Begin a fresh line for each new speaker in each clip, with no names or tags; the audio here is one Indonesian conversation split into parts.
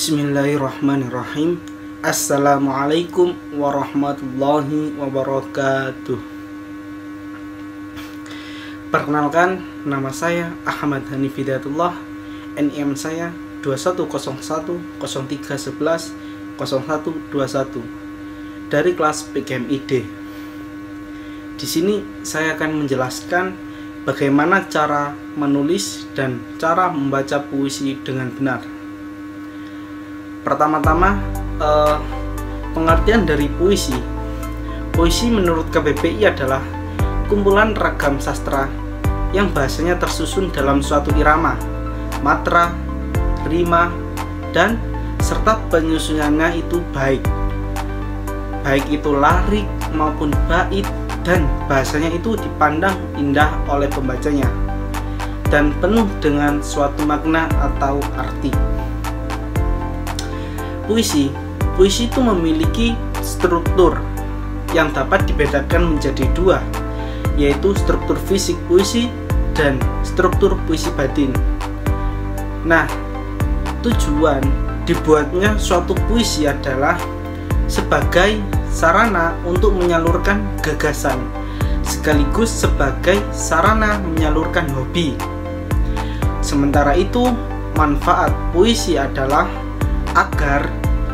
Bismillahirrahmanirrahim. Assalamualaikum warahmatullahi wabarakatuh. Perkenalkan, nama saya Ahmad Hanif Hidayatullah. NIM saya 210103110121 dari kelas PKMID. Di sini saya akan menjelaskan bagaimana cara menulis dan cara membaca puisi dengan benar. Pertama-tama, pengertian dari puisi. Puisi menurut KBBI adalah kumpulan ragam sastra yang bahasanya tersusun dalam suatu irama, matra, rima, dan serta penyusunannya itu baik itu larik maupun bait, dan bahasanya itu dipandang indah oleh pembacanya dan penuh dengan suatu makna atau arti. Puisi itu memiliki struktur yang dapat dibedakan menjadi dua, yaitu struktur fisik puisi dan struktur puisi batin. Nah, tujuan dibuatnya suatu puisi adalah sebagai sarana untuk menyalurkan gagasan, sekaligus sebagai sarana menyalurkan hobi. Sementara itu, manfaat puisi adalah agar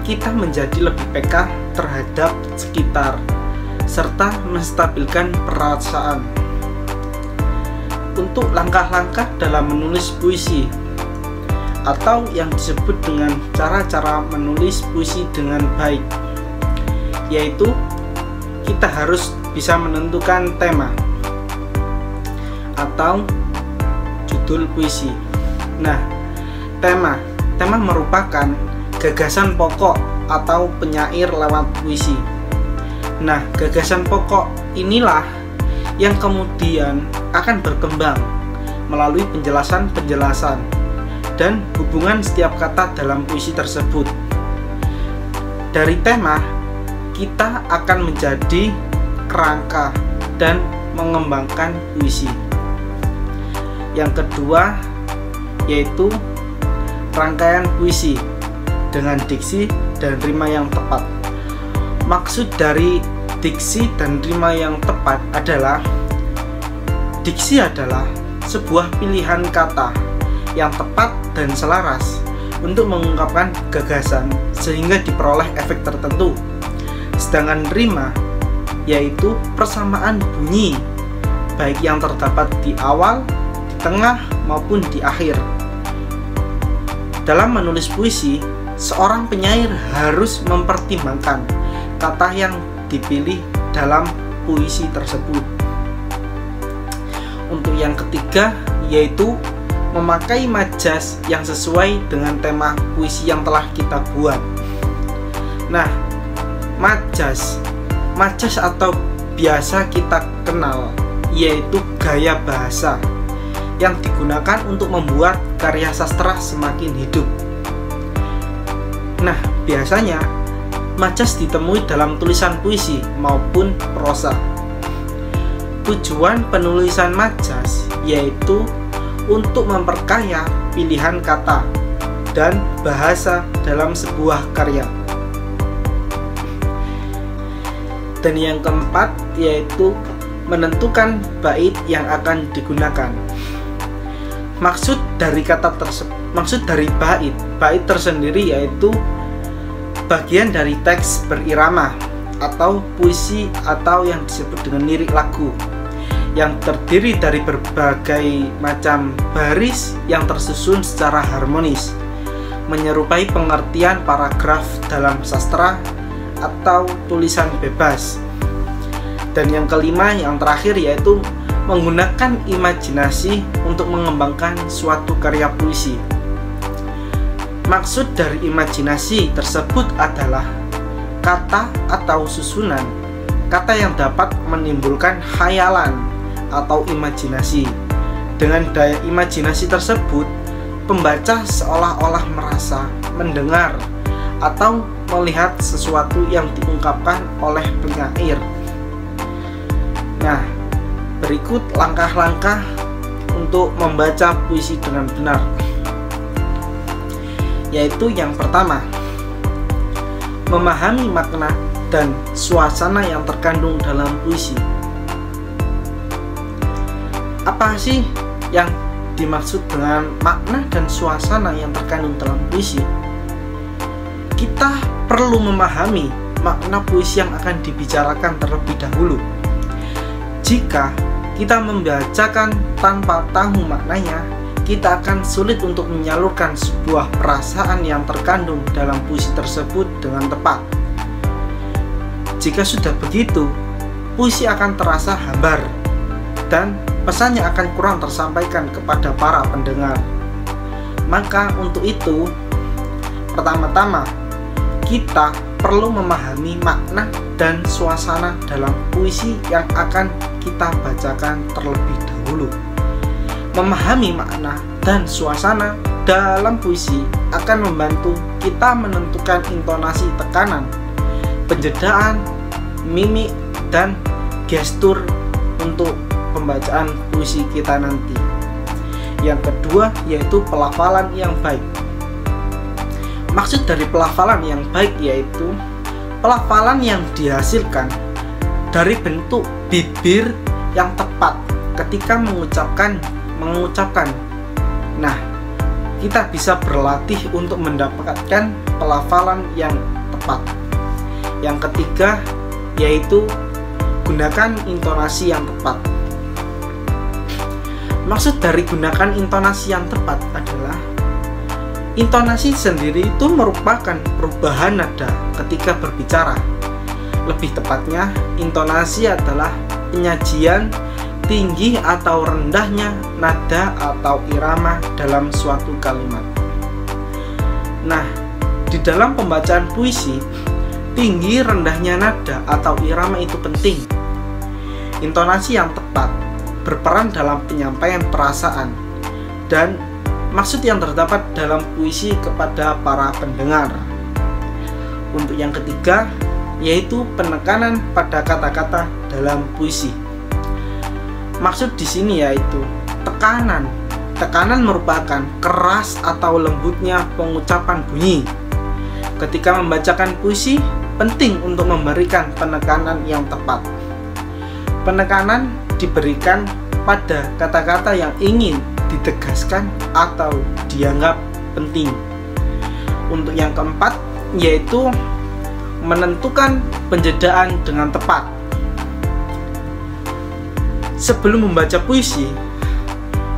kita menjadi lebih peka terhadap sekitar serta menstabilkan perasaan. Untuk langkah-langkah dalam menulis puisi, atau yang disebut dengan cara-cara menulis puisi dengan baik, yaitu kita harus bisa menentukan tema atau judul puisi. Nah, tema merupakan gagasan pokok atau penyair lewat puisi. Nah, gagasan pokok inilah yang kemudian akan berkembang melalui penjelasan dan hubungan setiap kata dalam puisi tersebut. Dari tema, kita akan menjadi kerangka dan mengembangkan puisi. Yang kedua, yaitu rangkaian puisi dengan diksi dan rima yang tepat. Maksud dari diksi dan rima yang tepat adalah, diksi adalah sebuah pilihan kata yang tepat dan selaras untuk mengungkapkan gagasan sehingga diperoleh efek tertentu. Sedangkan rima yaitu persamaan bunyi baik yang terdapat di awal, di tengah maupun di akhir. Dalam menulis puisi, seorang penyair harus mempertimbangkan kata yang dipilih dalam puisi tersebut. Untuk yang ketiga, yaitu memakai majas yang sesuai dengan tema puisi yang telah kita buat. Nah, majas atau biasa kita kenal yaitu gaya bahasa yang digunakan untuk membuat karya sastra semakin hidup. Nah, biasanya majas ditemui dalam tulisan puisi maupun prosa. Tujuan penulisan majas yaitu untuk memperkaya pilihan kata dan bahasa dalam sebuah karya. Dan yang keempat, yaitu menentukan bait yang akan digunakan. Maksud dari bait tersendiri yaitu bagian dari teks berirama atau puisi atau yang disebut dengan lirik lagu, yang terdiri dari berbagai macam baris yang tersusun secara harmonis, menyerupai pengertian paragraf dalam sastra atau tulisan bebas. Dan yang kelima, yang terakhir, yaitu menggunakan imajinasi untuk mengembangkan suatu karya puisi. Maksud dari imajinasi tersebut adalah kata atau susunan kata yang dapat menimbulkan khayalan atau imajinasi. Dengan daya imajinasi tersebut, pembaca seolah-olah merasa, mendengar, atau melihat sesuatu yang diungkapkan oleh penyair. Nah, berikut langkah-langkah untuk membaca puisi dengan benar. yaitu yang pertama, memahami makna dan suasana yang terkandung dalam puisi. Apa sih yang dimaksud dengan makna dan suasana yang terkandung dalam puisi? Kita perlu memahami makna puisi yang akan dibicarakan terlebih dahulu. Jika kita membacakan tanpa tahu maknanya, kita akan sulit untuk menyalurkan sebuah perasaan yang terkandung dalam puisi tersebut dengan tepat. Jika sudah begitu, puisi akan terasa hambar dan pesannya akan kurang tersampaikan kepada para pendengar. Maka untuk itu, pertama-tama kita perlu memahami makna dan suasana dalam puisi yang akan kita bacakan terlebih dahulu. Memahami makna dan suasana dalam puisi akan membantu kita menentukan intonasi tekanan, penjedaan, mimik, dan gestur untuk pembacaan puisi kita nanti. Yang kedua yaitu pelafalan yang baik. Maksud dari pelafalan yang baik yaitu pelafalan yang dihasilkan dari bentuk bibir yang tepat ketika mengucapkan. Nah, kita bisa berlatih untuk mendapatkan pelafalan yang tepat. Yang ketiga yaitu gunakan intonasi yang tepat. Maksud dari gunakan intonasi yang tepat adalah intonasi sendiri itu merupakan perubahan nada ketika berbicara. Lebih tepatnya, intonasi adalah penyajian tinggi atau rendahnya nada atau irama dalam suatu kalimat. Nah, di dalam pembacaan puisi, tinggi rendahnya nada atau irama itu penting. Intonasi yang tepat berperan dalam penyampaian perasaan dan maksud yang terdapat dalam puisi kepada para pendengar. Untuk yang ketiga, yaitu penekanan pada kata-kata dalam puisi. Maksud di sini yaitu tekanan. Tekanan merupakan keras atau lembutnya pengucapan bunyi. Ketika membacakan puisi, penting untuk memberikan penekanan yang tepat. Penekanan diberikan pada kata-kata yang ingin ditegaskan atau dianggap penting. Untuk yang keempat, yaitu menentukan penjedaan dengan tepat. Sebelum membaca puisi,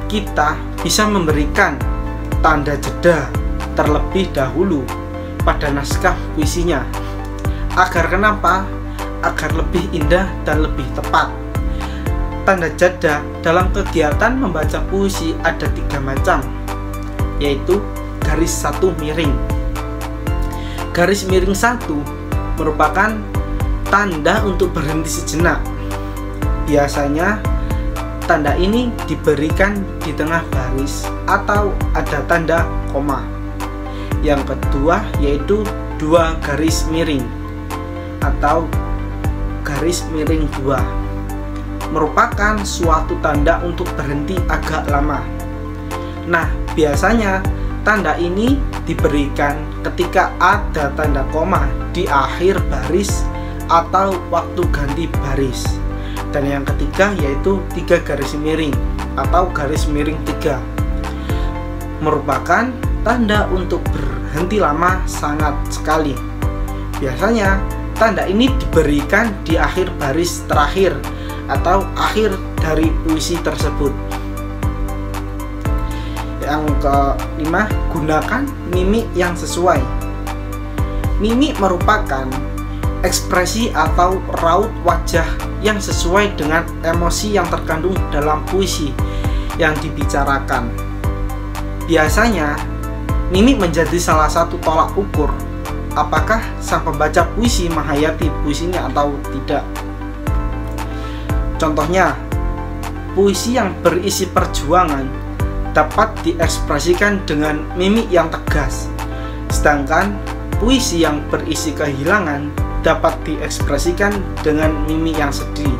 kita bisa memberikan tanda jeda terlebih dahulu pada naskah puisinya. Agar kenapa? Agar lebih indah dan lebih tepat. Tanda jeda dalam kegiatan membaca puisi ada 3 macam, yaitu garis 1 miring. Garis miring 1 merupakan tanda untuk berhenti sejenak. Biasanya tanda ini diberikan di tengah baris atau ada tanda koma. Yang kedua yaitu 2 garis miring atau garis miring 2, merupakan suatu tanda untuk berhenti agak lama. Nah, biasanya tanda ini diberikan ketika ada tanda koma di akhir baris atau waktu ganti baris. Dan yang ketiga yaitu 3 garis miring atau garis miring 3, merupakan tanda untuk berhenti lama sangat sekali. Biasanya tanda ini diberikan di akhir baris terakhir atau akhir dari puisi tersebut. Yang kelima, gunakan mimik yang sesuai. Mimik merupakan ekspresi atau raut wajah yang sesuai dengan emosi yang terkandung dalam puisi yang dibicarakan. Biasanya, mimik menjadi salah satu tolak ukur apakah sang pembaca puisi menghayati puisinya atau tidak. Contohnya, puisi yang berisi perjuangan dapat diekspresikan dengan mimik yang tegas, sedangkan puisi yang berisi kehilangan dapat diekspresikan dengan mimik yang sedih.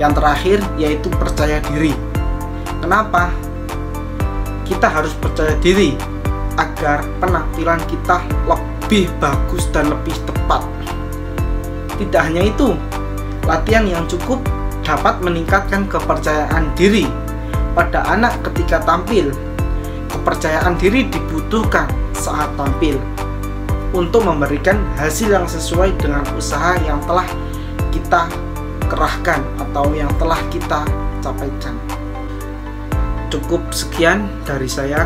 Yang terakhir yaitu percaya diri. Kenapa? Kita harus percaya diri agar penampilan kita lebih bagus dan lebih tepat. Tidak hanya itu, latihan yang cukup dapat meningkatkan kepercayaan diri pada anak ketika tampil. Kepercayaan diri dibutuhkan saat tampil untuk memberikan hasil yang sesuai dengan usaha yang telah kita kerahkan atau yang telah kita capaikan. Cukup sekian dari saya.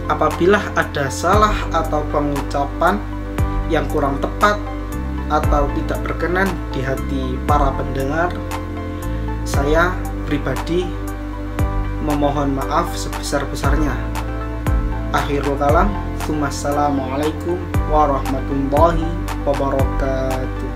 Apabila ada salah atau pengucapan yang kurang tepat atau tidak berkenan di hati para pendengar, saya pribadi memohon maaf sebesar-besarnya. Akhirul kalam, wassalamualaikum warahmatullahi wabarakatuh.